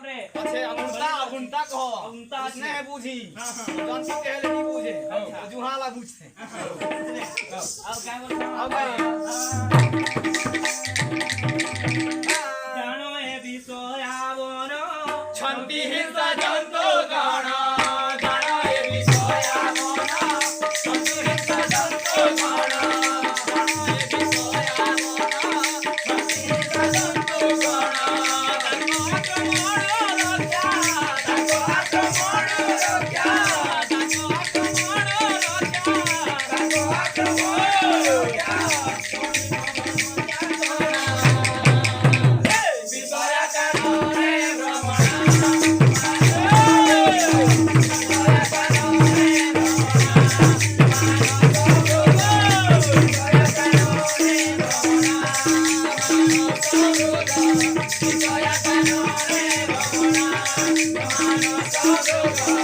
આપણે अच्छे अगुनता कहो अगुनता उसने है बूझी हाँ, हाँ। जौन सी कहले नहीं बूझे अच्छा। जुहाला बूझते अब क्या बोलता अब भाई જાણો એ વિસોયાવોનો छंटी हिंसा जंतु गण जाना ये विषया मोना छंटी हिंसा जंतु गण जाना ये विषया मोना छंटी हिंसा जंतु गण दानो आक्रमण रोक्या दानो आक्रमण रोक्या दानो आक्रमण रोक्या विषया करो रे भ्रमण Go, go, go.